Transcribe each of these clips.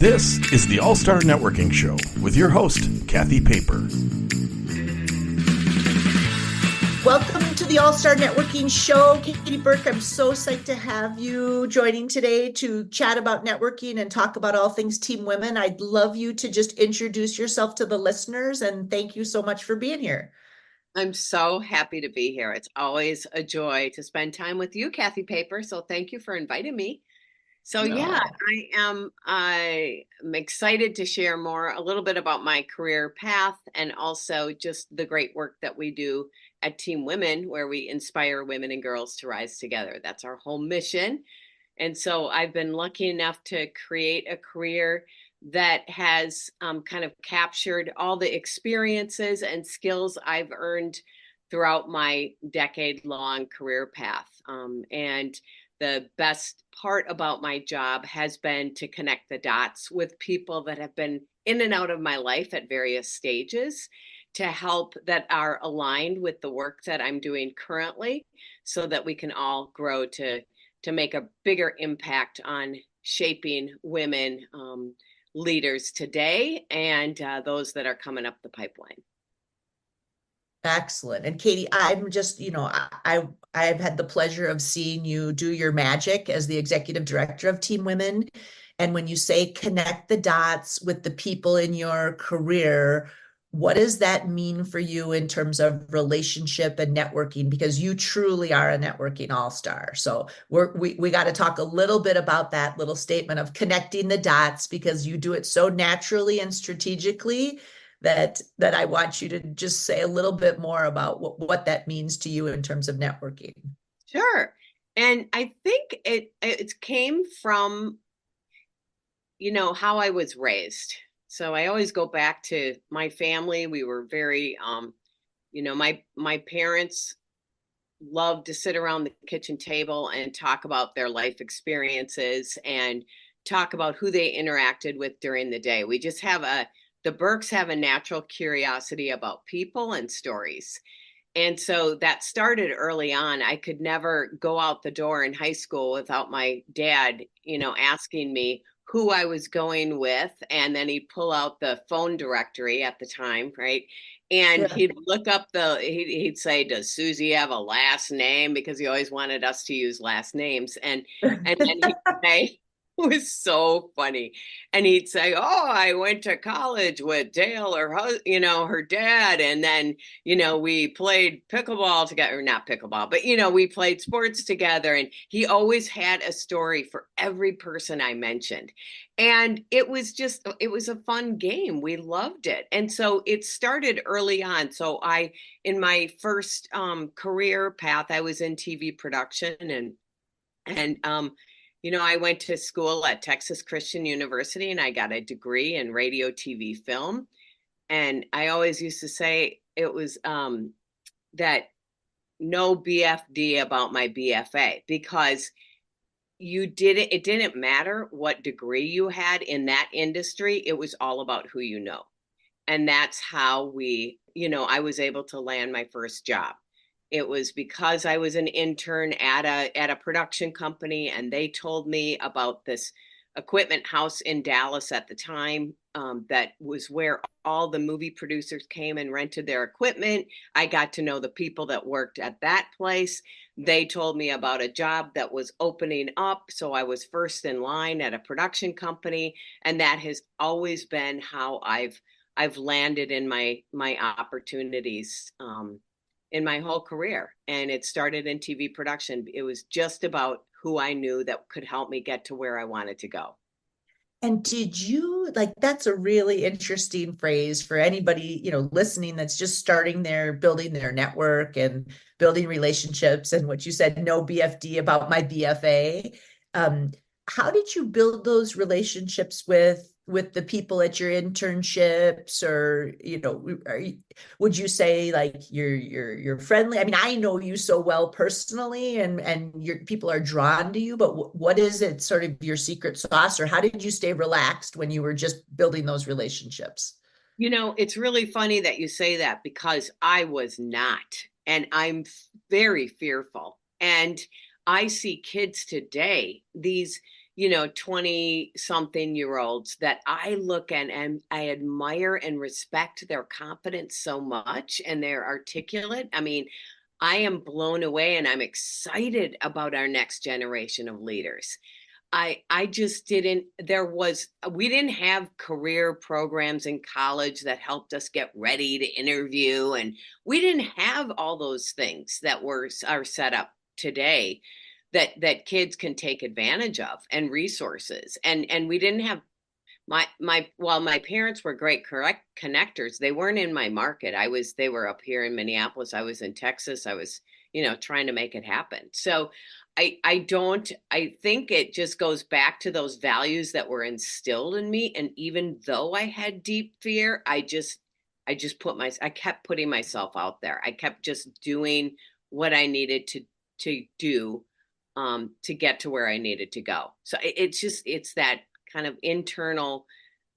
This is the All-Star Networking Show with your host, Kathy Paper. Welcome to the All-Star Networking Show. Katy, Burke, I'm so psyched to have you joining today to chat about networking and talk about all things Team Women. I'd love you to just introduce yourself to the listeners, and thank you so much for being here. I'm so happy to be here. It's always a joy to spend time with you, Kathy Paper. So thank you for inviting me. So yeah, I'm excited to share a little bit about my career path and also just the great work that we do at Team Women, where we inspire women and girls to rise together. That's our whole mission. And so I've been lucky enough to create a career that has kind of captured all the experiences and skills I've earned throughout my decade-long career path. And the best part about my job has been to connect the dots with people that have been in and out of my life at various stages to help that are aligned with the work that I'm doing currently so that we can all grow to make a bigger impact on shaping women leaders today and those that are coming up the pipeline. Excellent. And Katy, I'm just, I've had the pleasure of seeing you do your magic as the executive director of Team Women. And when you say connect the dots with the people in your career, what does that mean for you in terms of relationship and networking? Because you truly are a networking all-star. So we got to talk a little bit about that little statement of connecting the dots, because you do it so naturally and strategically that I want you to just say a little bit more about what that means to you in terms of networking. Sure. And I think it came from, how I was raised. So I always go back to my family. We were very, my parents loved to sit around the kitchen table and talk about their life experiences and talk about who they interacted with during the day. We just the Burkes have a natural curiosity about people and stories. And so that started early on. I could never go out the door in high school without my dad, asking me who I was going with. And then he'd pull out the phone directory at the time, right? And he'd look up he'd say, does Susie have a last name? Because he always wanted us to use last names. And then he'd say, it was so funny. And he'd say, oh, I went to college with Dale, her dad. And then, we played pickleball together, not pickleball, but, we played sports together. And he always had a story for every person I mentioned. And it was a fun game. We loved it. And so it started early on. So in my first career path, I was in TV production and I went to school at Texas Christian University and I got a degree in radio, TV, film. And I always used to say it was that no BFD about my BFA, because it didn't matter what degree you had in that industry. It was all about who you know. And that's how I was able to land my first job. It was because I was an intern at a production company, and they told me about this equipment house in Dallas at the time that was where all the movie producers came and rented their equipment. I got to know the people that worked at that place. They told me about a job that was opening up, so I was first in line at a production company, and that has always been how I've landed in my opportunities in my whole career. And it started in TV production. It was just about who I knew that could help me get to where I wanted to go. And did you that's a really interesting phrase for anybody, listening that's just starting building their network and building relationships. And what you said, no BFD about my BFA. How did you build those relationships with the people at your internships, or would you say you're friendly? I mean, I know you so well personally, and your people are drawn to you, but what is it, sort of your secret sauce, or how did you stay relaxed when you were just building those relationships? It's really funny that you say that, because I was not, and I'm very fearful. And I see kids today, these 20 something year olds that I look at and I admire and respect their competence so much, and they're articulate. I mean, I am blown away and I'm excited about our next generation of leaders. I just didn't, we didn't have career programs in college that helped us get ready to interview. And we didn't have all those things that are set up today that kids can take advantage of, and resources. And we didn't have while my parents were great correct connectors, they weren't in my market. They were up here in Minneapolis. I was in Texas. I was, trying to make it happen. So I think it just goes back to those values that were instilled in me. And even though I had deep fear, I kept putting myself out there. I kept just doing what I needed to do to get to where I needed to go. So it's that kind of internal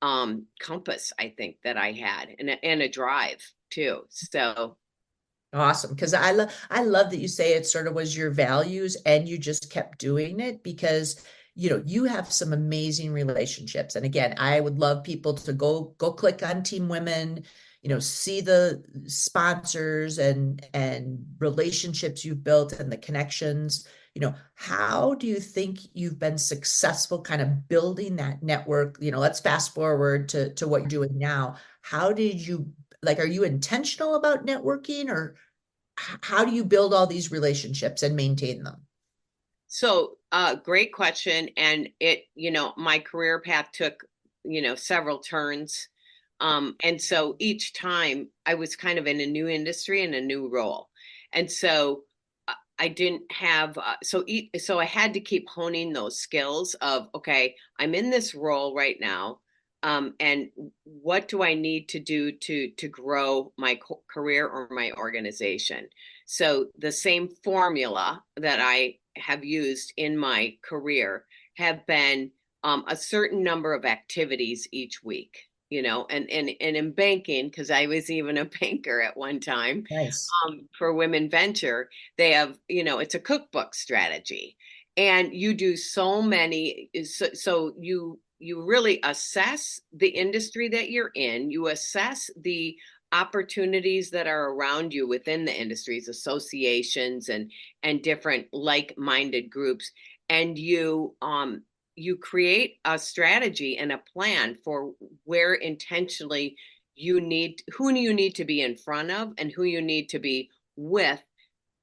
compass, I think, that I had, and a drive too. So Awesome. Because I love that you say it sort of was your values and you just kept doing it, because you have some amazing relationships. And again, I would love people to go click on Team Women, see the sponsors and relationships you've built and the connections. How do you think you've been successful kind of building that network? Let's fast forward to what you're doing now. How did you, like, are you intentional about networking, or how do you build all these relationships and maintain them? So, great question. And my career path took, several turns. And so each time I was kind of in a new industry and a new role. And so I didn't have, so I had to keep honing those skills of, okay, I'm in this role right now. And what do I need to do to grow my career or my organization? So the same formula that I have used in my career have been a certain number of activities each week, and in banking, because I was even a banker at one time, Nice. for Women Venture, they have, it's a cookbook strategy, and you do so many. So you really assess the industry that you're in. You assess the opportunities that are around you within the industries, associations, and different like-minded groups, and you create a strategy and a plan for where intentionally who you need to be in front of and who you need to be with,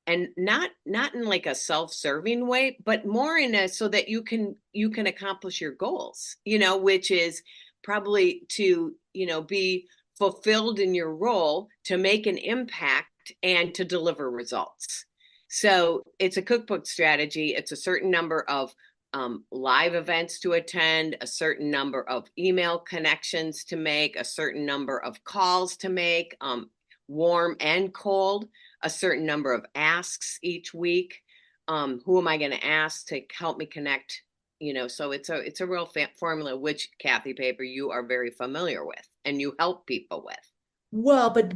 and not in like a self-serving way, but more in a so that you can accomplish your goals, which is probably to be fulfilled in your role, to make an impact and to deliver results. So it's a cookbook strategy. It's a certain number of live events to attend, a certain number of email connections to make, a certain number of calls to make, warm and cold, a certain number of asks each week. Who am I going to ask to help me connect? So it's a real formula, which, Kathy Paper, you are very familiar with and you help people with. Well, but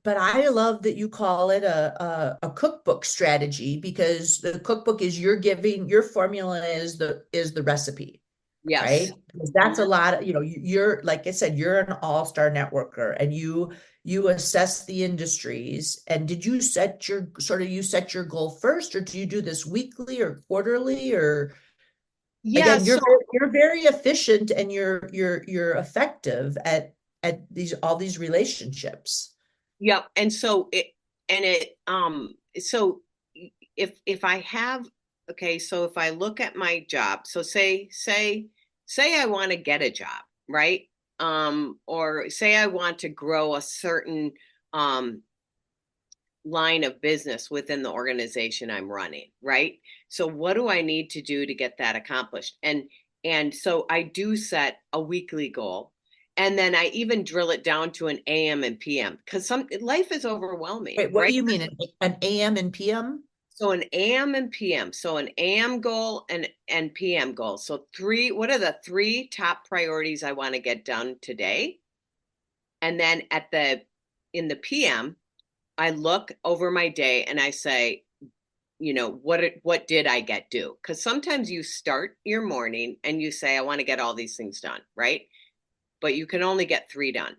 I love that you call it a cookbook strategy, because the cookbook is your formula is the recipe, Yes. right? Because that's a lot of, you're, like I said, you're an all-star networker, and you assess the industries. And did you set your goal first, or do you do this weekly or quarterly? Or Yeah. again, you're very efficient, and you're effective at all these relationships. Yep. And so so if I have, okay, so if I look at my job, so say I want to get a job, right? Or say I want to grow a certain line of business within the organization I'm running, right? So what do I need to do to get that accomplished? And so I do set a weekly goal. And then I even drill it down to an AM and PM, because life is overwhelming. Wait, what right? do you mean, an AM and PM? So an AM and PM. So an AM goal and PM goal. So what are the 3 top priorities I want to get done today? And then in the PM, I look over my day and I say, what did I get done? Because sometimes you start your morning and you say, I want to get all these things done, right? But you can only get 3 done.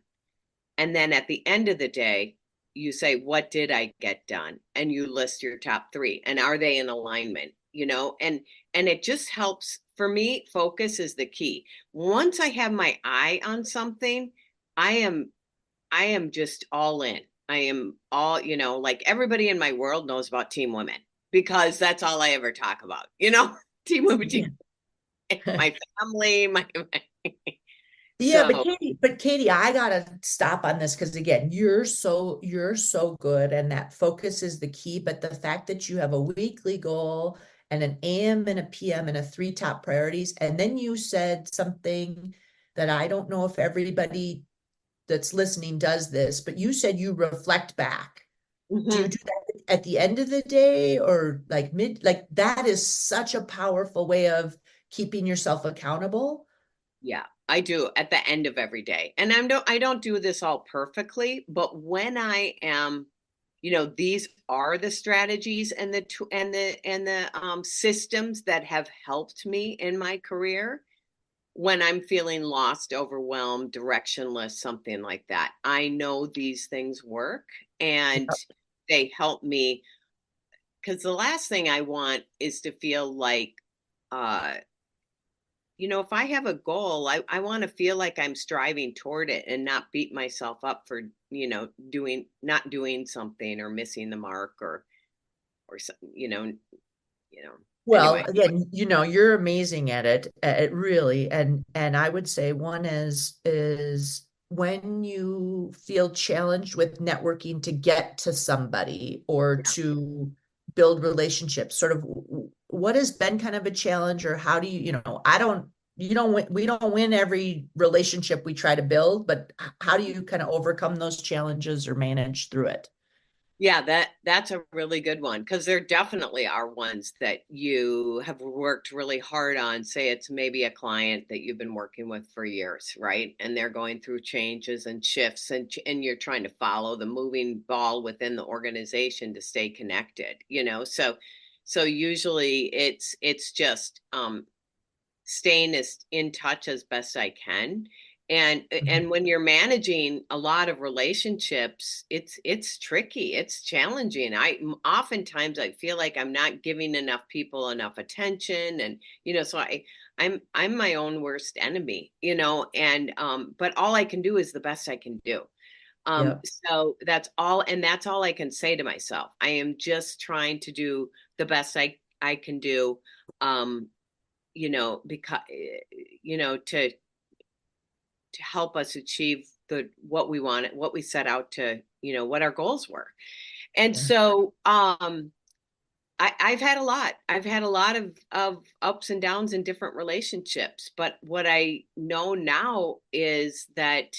And then at the end of the day, you say, what did I get done? And you list your top 3. And are they in alignment? And it just helps. For me, focus is the key. Once I have my eye on something, I am just all in. I am all, like everybody in my world knows about Team Women because that's all I ever talk about, Team Women, my family, Yeah, so but Katy, I gotta stop on this because again, you're so good, and that focus is the key. But the fact that you have a weekly goal and an AM and a PM and a 3 top priorities, and then you said something that I don't know if everybody that's listening does this, but you said you reflect back. Do you mhm. do that at the end of the day or like like that is such a powerful way of keeping yourself accountable? Yeah, I do at the end of every day. And I don't do this all perfectly, but when I am, these are the strategies and the systems that have helped me in my career when I'm feeling lost, overwhelmed, directionless, something like that. I know these things work and they help me because the last thing I want is to feel like uh if I have a goal, I want to feel like I'm striving toward it and not beat myself up for, not doing something or missing the mark or Well, anyway. again, you're amazing at it, really. And I would say one is when you feel challenged with networking to get to somebody or Yeah. to build relationships, sort of what has been kind of a challenge, or how do I don't, we don't win every relationship we try to build, but how do you kind of overcome those challenges or manage through it? Yeah, that's a really good one because there definitely are ones that you have worked really hard on. Say it's maybe a client that you've been working with for years, right? And they're going through changes and shifts, and you're trying to follow the moving ball within the organization to stay connected. So usually it's just staying in touch as best I can. And when you're managing a lot of relationships, it's tricky, it's challenging. Oftentimes I feel like I'm not giving enough people enough attention, and so I'm my own worst enemy, and but all I can do is the best I can do. Yep. So that's all I can say to myself. I am just trying to do the best I can do. Because to help us achieve the what we wanted, what we set out to, what our goals were. And Yeah. so I've had a lot. I've had a lot of ups and downs in different relationships. But what I know now is that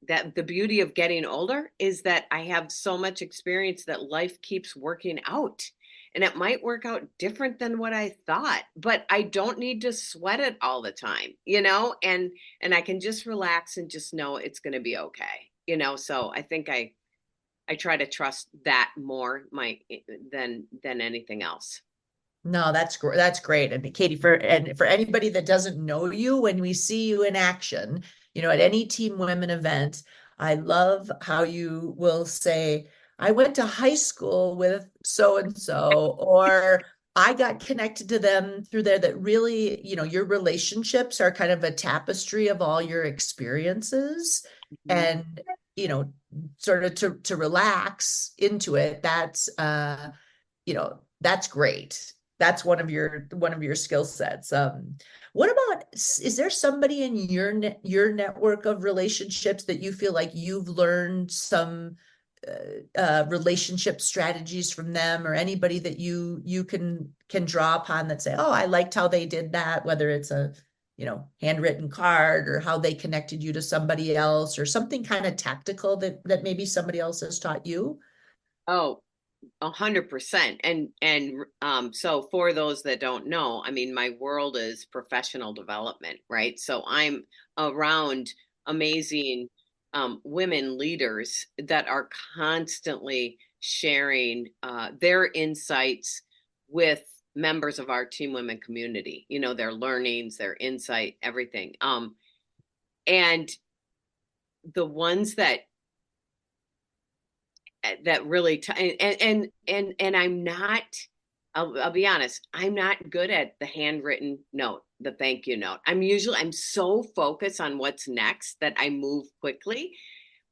the beauty of getting older is that I have so much experience that life keeps working out. And it might work out different than what I thought, but I don't need to sweat it all the time, and I can just relax and just know it's going to be okay, so I think I try to trust that more than anything else. No, that's great. That's great. And Katy, for anybody that doesn't know you, when we see you in action, at any Team Women event, I love how you will say, I went to high school with so and so, or I got connected to them through there. That really, your relationships are kind of a tapestry of all your experiences. Mhm. And, sort of to relax into it, that's great. That's one of your skill sets. What about, is there somebody in your network of relationships that you feel like you've learned some relationship strategies from them, or anybody that you can draw upon that say, oh, I liked how they did that, whether it's a handwritten card, or how they connected you to somebody else, or something kind of tactical that maybe somebody else has taught you? Oh, 100%. And so for those that don't know, I mean, my world is professional development, right? So I'm around amazing women leaders that are constantly sharing their insights with members of our Team Women community, their learnings, their insight, everything. And the ones that really, and I'm not, I'll be honest, I'm not good at the handwritten note, the thank you note. I'm so focused on what's next that I move quickly.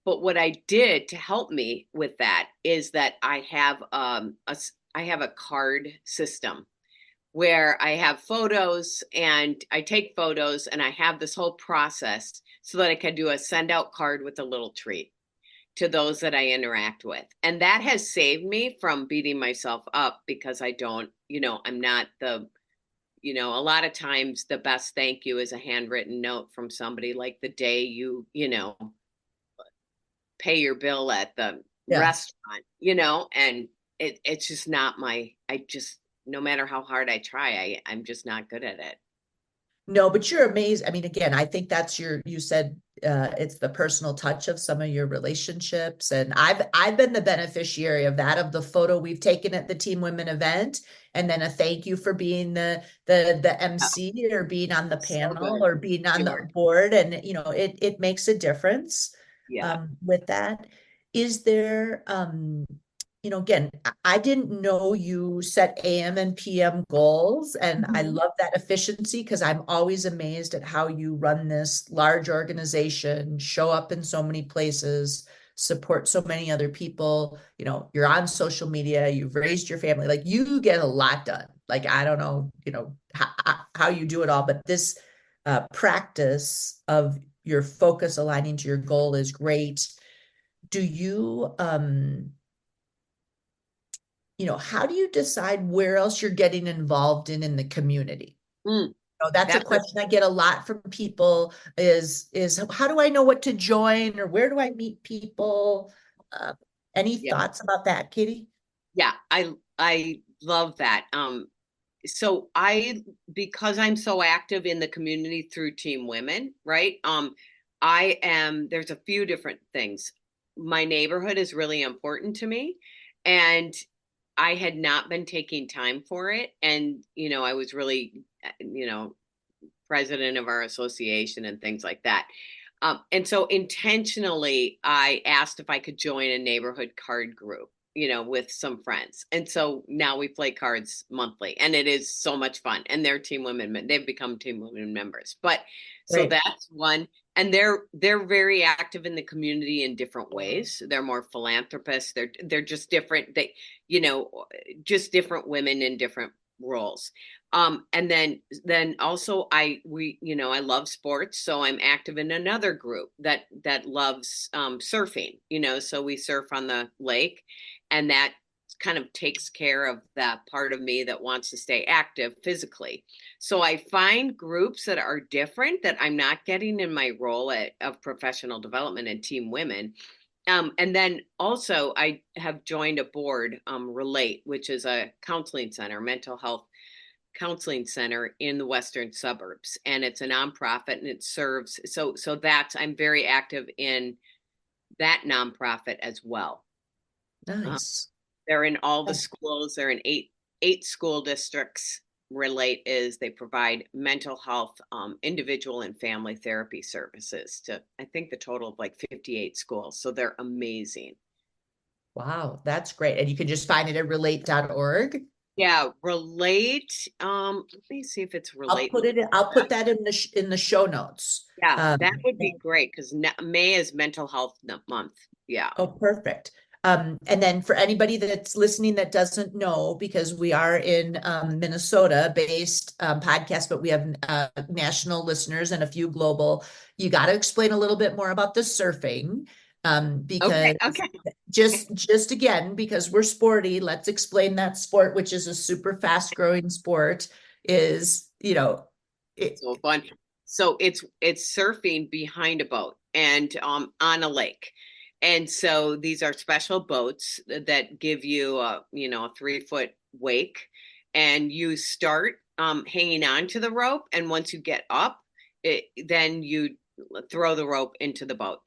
But what I did to help me with that is that I have a card system where I have photos and I take photos, and I have this whole process so that I can do a send out card with a little treat to those that I interact with. And that has saved me from beating myself up because I don't, I'm not a lot of times the best thank you is a handwritten note from somebody, like the day you pay your bill at the restaurant, and it's just not no matter how hard I try, I'm just not good at it. No, but you're amazed. I mean, again, I think that's you said it's the personal touch of some of your relationships. And I've been the beneficiary of that, of the photo we've taken at the Team Women event, and then a thank you for being the MC or being on the panel or being on the board. And, it makes a difference with that. Is there, again, I didn't know you set AM and PM goals, and I love that efficiency because I'm always amazed at how you run this large organization, show up in so many places, support so many other people. You're on social media, you've raised your family, like you get a lot done. Like, I don't know, how you do it all, but this practice of your focus aligning to your goal is great. Do you, how do you decide where else you're getting involved in the community? That's a question I get a lot from people is how do I know what to join, or where do I meet people? Any thoughts about that, Katy? Yeah, I love that. So because I'm so active in the community through Team Women, right? There's a few different things. My neighborhood is really important to me, and I had not been taking time for it. And, I was really, president of our association and things like that. And so intentionally, I asked if I could join a neighborhood card group, with some friends. And so now we play cards monthly, and it is so much fun. And they're Team Women, they've become Team Women members. But so that's one. And they're very active in the community in different ways. They're more philanthropists. They're just different. Just different women in different roles. And then also I love sports, so I'm active in another group that loves surfing. So we surf on the lake, and that kind of takes care of that part of me that wants to stay active physically. So I find groups that are different that I'm not getting in my role of professional development and Team Women. And then also I have joined a board, Relate, which is a counseling center, mental health counseling center in the western suburbs. And it's a nonprofit, and it serves. So I'm very active in that nonprofit as well. Nice. They're in all the schools. They're in eight school districts. Relate they provide mental health, individual and family therapy services to, I think, the total of like 58 schools. So they're amazing. Wow, that's great. And you can just find it at relate.org. Yeah, Relate. Let me see if it's Relate. I'll put that in the show notes. Yeah, that would be great because May is Mental Health Month. Yeah. Oh, perfect. And then for anybody that's listening that doesn't know, because we are in Minnesota-based podcast, but we have national listeners and a few global, you got to explain a little bit more about the surfing. Because just again, because we're sporty, let's explain that sport, which is a super fast growing sport, is, it's so fun. So it's surfing behind a boat and on a lake. And so these are special boats that give you a 3-foot wake, and you start hanging on to the rope. And once you get up, then you throw the rope into the boat.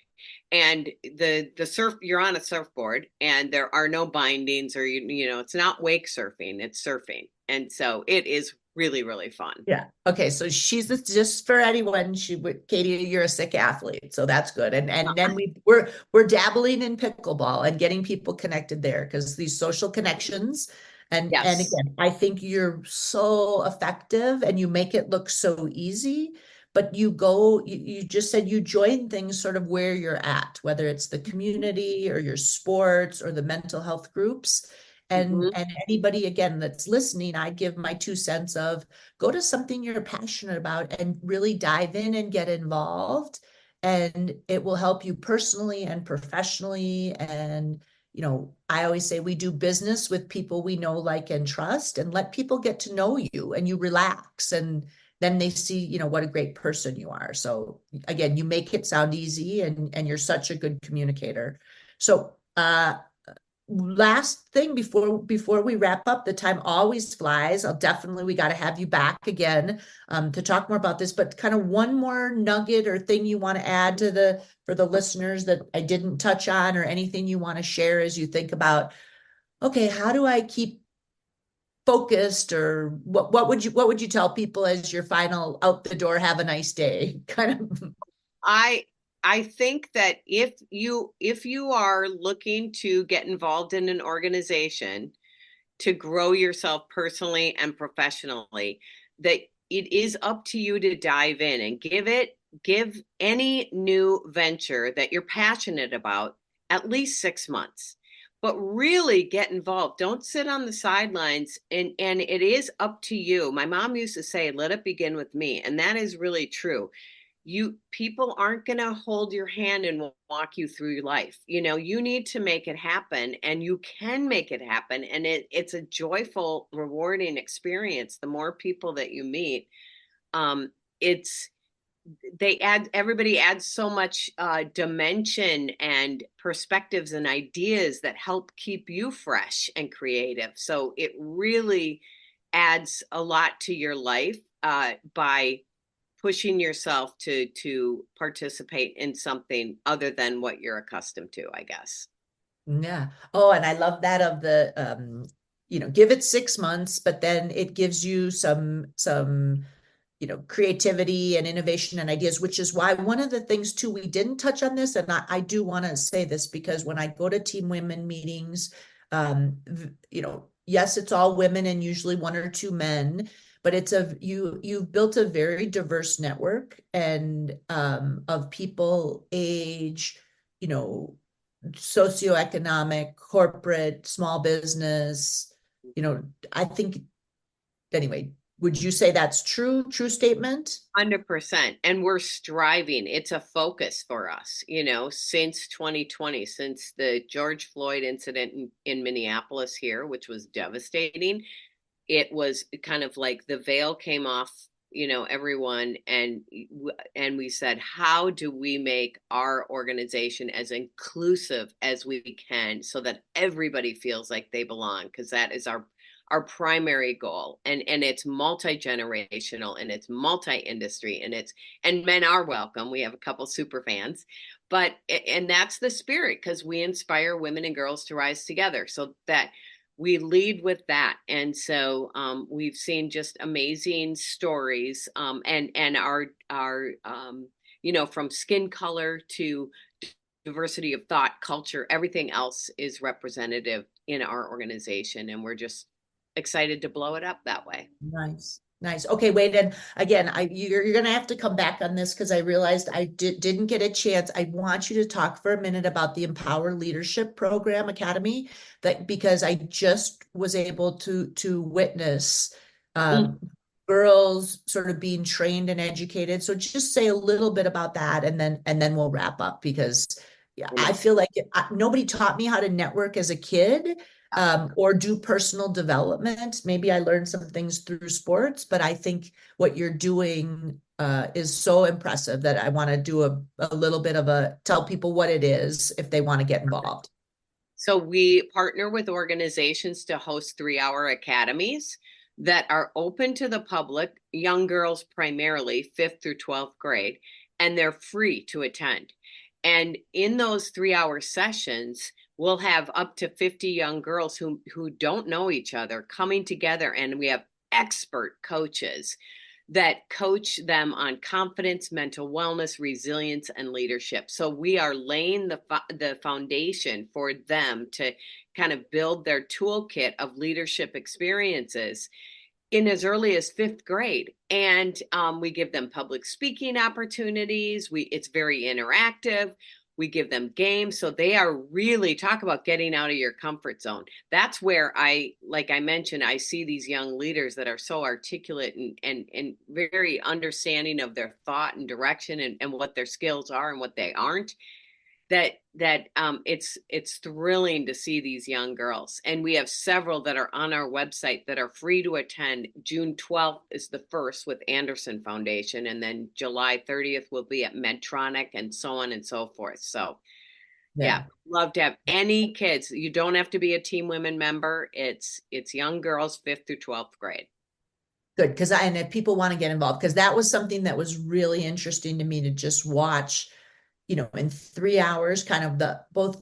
And the surf, you're on a surfboard and there are no bindings, or it's not wake surfing, it's surfing. And so it is really, really fun. Yeah. Okay. So just for anyone, Katie, you're a sick athlete, so that's good. And then we're dabbling in pickleball and getting people connected there, because these social connections. And Yes. again, I think you're so effective and you make it look so easy. But you just said you join things sort of where you're at, whether it's the community or your sports or the mental health groups. And anybody, again, that's listening, I give my 2 cents of go to something you're passionate about and really dive in and get involved. And it will help you personally and professionally. And, I always say we do business with people we know, like, and trust, and let people get to know you, and you relax. And then they see, what a great person you are. So again, you make it sound easy, and you're such a good communicator. So, last thing before we wrap up, the time always flies. We got to have you back again to talk more about this, but kind of one more nugget or thing you want to add for the listeners that I didn't touch on, or anything you want to share as you think about, okay, how do I keep focused, or what would you tell people as your final out the door, have a nice day kind of? I think that if you are looking to get involved in an organization to grow yourself personally and professionally, that it is up to you to dive in and give any new venture that you're passionate about at least 6 months. But really get involved. Don't sit on the sidelines. And it is up to you. My mom used to say, let it begin with me. And that is really true. People aren't going to hold your hand and walk you through your life. You need to make it happen, and you can make it happen. And it's a joyful, rewarding experience. The more people that you meet, everybody adds so much dimension and perspectives and ideas that help keep you fresh and creative. So it really adds a lot to your life by pushing yourself to participate in something other than what you're accustomed to, I guess. Yeah. Oh, and I love that of the give it 6 months, but then it gives you some creativity and innovation and ideas, which is why one of the things too, we didn't touch on this, and I do want to say this, because when I go to team women meetings, yes, it's all women and usually one or two men, but you've built a very diverse network, and of people, age, socioeconomic, corporate, small business, I think, anyway, would you say that's true statement? 100%. And we're striving. It's a focus for us, since 2020, since the George Floyd incident in Minneapolis here, which was devastating. It was kind of like the veil came off, everyone. And we said, how do we make our organization as inclusive as we can so that everybody feels like they belong? Because that is our primary goal. And it's multi-generational, and it's multi-industry, and men are welcome. We have a couple super fans, and that's the spirit, because we inspire women and girls to rise together. So that we lead with that. And so we've seen just amazing stories, and our from skin color to diversity of thought, culture, everything else is representative in our organization. And we're just excited to blow it up that way. Nice. Okay, Wade, and again, you're going to have to come back on this, because I realized I didn't get a chance. I want you to talk for a minute about the Empower Leadership Program Academy, because I just was able to witness girls sort of being trained and educated. So just say a little bit about that, and then we'll wrap up, because I feel like nobody taught me how to network as a kid. Or do personal development. Maybe I learned some things through sports, but I think what you're doing is so impressive that I want to do a little bit of tell people what it is if they want to get involved. So we partner with organizations to host 3-hour academies that are open to the public, young girls primarily, 5th through 12th grade, and they're free to attend. And in those 3-hour sessions, we'll have up to 50 young girls who don't know each other coming together, and we have expert coaches that coach them on confidence, mental wellness, resilience, and leadership. So we are laying the foundation for them to kind of build their toolkit of leadership experiences in as early as 5th grade. And we give them public speaking opportunities. It's very interactive. We give them games. So they are really, talk about getting out of your comfort zone. That's where like I mentioned, I see these young leaders that are so articulate and very understanding of their thought and direction and what their skills are and what they aren't. That it's thrilling to see these young girls. And we have several that are on our website that are free to attend. June 12th is the first with Anderson Foundation, and then July 30th will be at Medtronic, and so on and so forth. So yeah, love to have any kids. You don't have to be a Team Women member. It's young girls 5th through 12th grade. Good, and if people want to get involved, because that was something that was really interesting to me to just watch, in 3 hours, kind of the both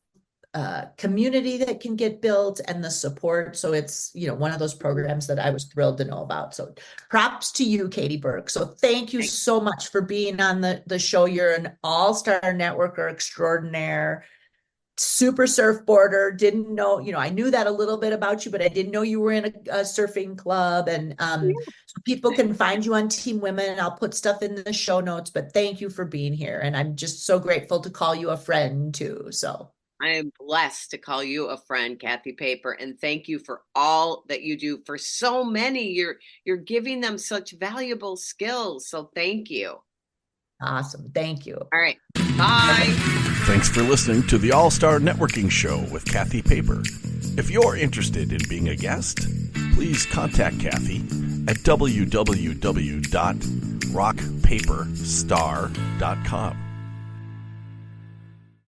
community that can get built and the support. So it's, one of those programs that I was thrilled to know about. So props to you, Katy Burke. So thank you so much for being on the show. You're an all-star networker extraordinaire, super surfboarder. Didn't know, I knew that a little bit about you, but I didn't know you were in a surfing club. And so people can find you on Team Women. I'll put stuff in the show notes, but thank you for being here. And I'm just so grateful to call you a friend too. So I am blessed to call you a friend, Kathy Paper, and thank you for all that you do for so many. You're giving them such valuable skills. So thank you. Awesome. Thank you. All right. Bye. Thanks for listening to the All-Star Networking Show with Kathy Paper. If you're interested in being a guest, please contact Kathy at www.rockpaperstar.com.